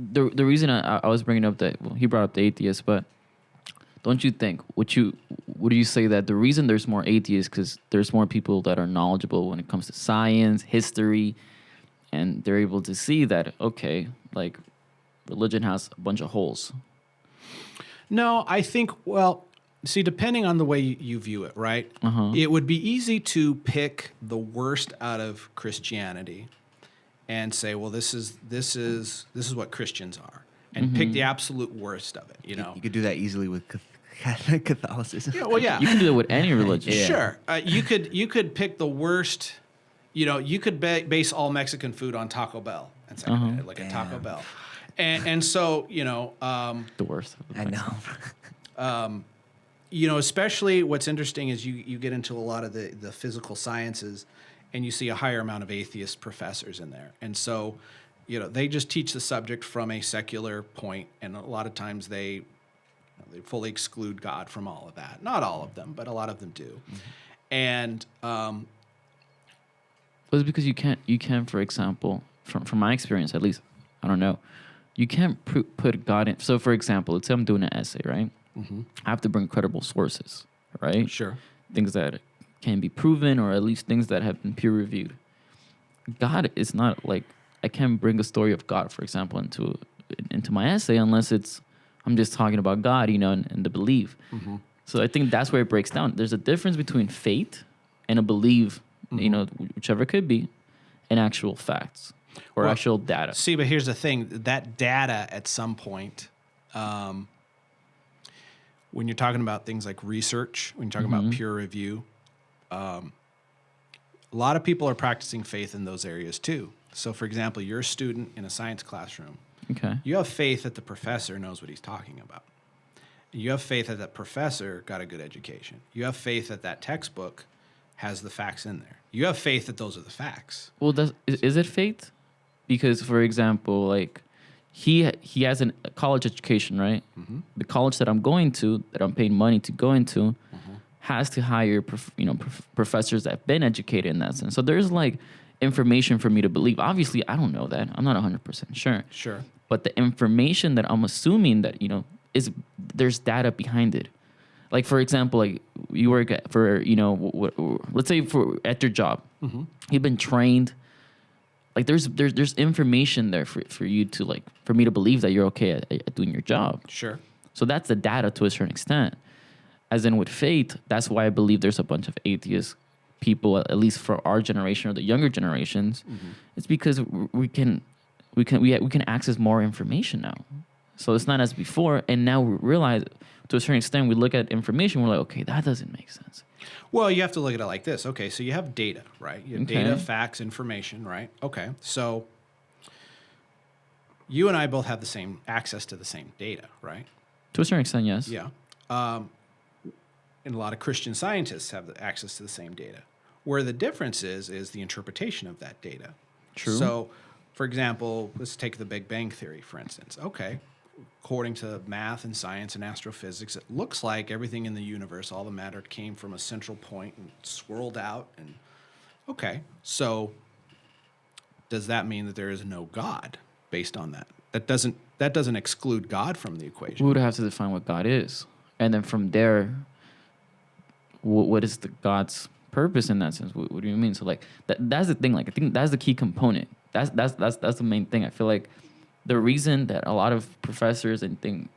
The reason I was bringing up that, well, he brought up the atheist, but don't you think, would you say that the reason there's more atheists because there's more people that are knowledgeable when it comes to science, history, and they're able to see that, okay, like religion has a bunch of holes? No, I think, well, see, depending on the way you view it, right? It would be easy to pick the worst out of Christianity and say, well, this is what Christians are, and pick the absolute worst of it. You know, you could do that easily with Catholicism. Yeah, well, yeah, You can do it with any religion. sure. You could pick the worst. You know, you could base all Mexican food on Taco Bell and say like a Taco Bell, and so you know The worst. I know. you know, especially what's interesting is you get into a lot of the physical sciences, and you see a higher amount of atheist professors in there. And so, you know, they just teach the subject from a secular point, and a lot of times they fully exclude God from all of that. Not all of them, but a lot of them do. And But it's because you can't, for example, from my experience at least, I don't know, you can't put God in. So, for example, let's say I'm doing an essay, right? I have to bring credible sources, right? Sure. Things that can be proven, or at least things that have been peer reviewed. God is not like, I can't bring a story of God, for example, into my essay unless I'm just talking about God, you know, and the belief. So I think that's where it breaks down. There's a difference between faith and a belief, you know, whichever it could be, and actual facts or actual data. See, but here's the thing: that data at some point, when you're talking about things like research, when you're talking about peer review, a lot of people are practicing faith in those areas too. So, for example, you're a student in a science classroom. Okay. You have faith that the professor knows what he's talking about. You have faith that that professor got a good education. You have faith that that textbook has the facts in there. You have faith that those are the facts. Well, is it faith? Because, for example, like he has a college education, right? The college that I'm going to, that I'm paying money to go into, has to hire professors that have been educated in that sense. So there's like information for me to believe. Obviously, I don't know that. I'm not 100% sure. Sure. But the information that I'm assuming that, you know, there's data behind it. Like, for example, like you work for, you know, let's say at your job, you've been trained. Like there's information there for you to, like, for me to believe that you're okay at doing your job. Sure. So that's the data to a certain extent. As in with faith, that's why I believe there's a bunch of atheist people, at least for our generation or the younger generations. It's because we can access more information now. So it's not as before, and now we realize, to a certain extent, we look at information, we're like, okay, that doesn't make sense. Well, you have to look at it like this. Okay, so you have data, right? You have data, facts, information, right? Okay, so you and I both have the same access to the same data, right? To a certain extent, yes. Yeah. And a lot of Christian scientists have the access to the same data. Where the difference is the interpretation of that data. True. So, for example, let's take the Big Bang Theory, for instance. Okay, according to math and science and astrophysics, it looks like everything in the universe, all the matter, came from a central point and swirled out. And okay, so does that mean that there is no God based on that? That doesn't exclude God from the equation. We would have to define what God is, and then from there, what is the God's purpose in that sense? What do you mean? So like that's the thing. Like I think that's the key component. That's the main thing. I feel like the reason that a lot of professors and things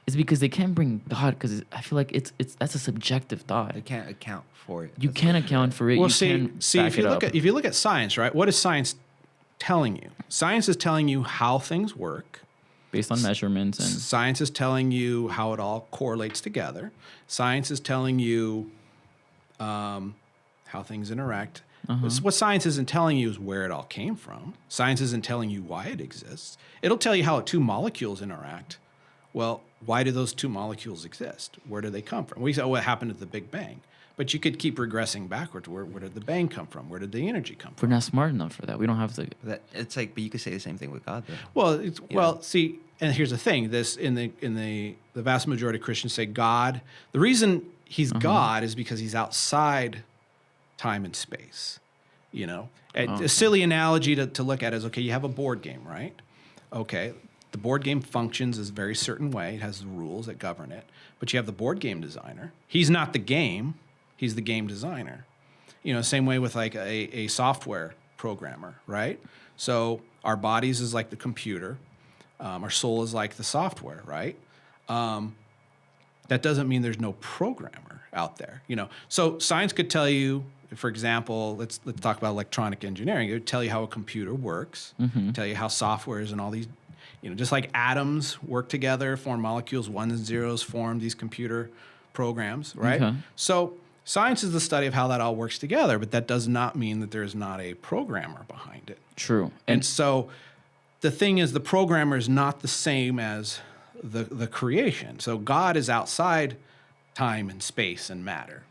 is because they can't bring God, because I feel like that's a subjective thought. They can't account for it. You can't account for it. Well, you if you look at science, right? What is science telling you? Science is telling you how things work based on measurements, and science is telling you how it all correlates together. Science is telling you how things interact. What science isn't telling you is where it all came from. Science isn't telling you why it exists. It'll tell you how two molecules interact. Well, why do those two molecules exist? Where do they come from? We say, oh, what happened at the Big Bang? But you could keep regressing backwards. Where did the bang come from? Where did the energy come from? we're not smart enough for that. We don't have to. It's like, but you could say the same thing with God, though. Well, see, and here's the thing: this in the vast majority of Christians say God. The reason he's God is because he's outside time and space. You know, a silly analogy to look at is, okay, you have a board game, right? Okay, the board game functions a very certain way. It has the rules that govern it. But you have the board game designer. He's not the game. He's the game designer. You know, same way with like a software programmer, right? So our bodies is like the computer. Our soul is like the software, right? That doesn't mean there's no programmer out there, you know. So science could tell you, for example, let's talk about electronic engineering. It would tell you how a computer works, tell you how software is, and all these, you know, just like atoms work together, form molecules, ones and zeros, form these computer programs, right? Okay. So science is the study of how that all works together, but that does not mean that there is not a programmer behind it. True. And so the thing is, the programmer is not the same as the creation. So God is outside time and space and matter.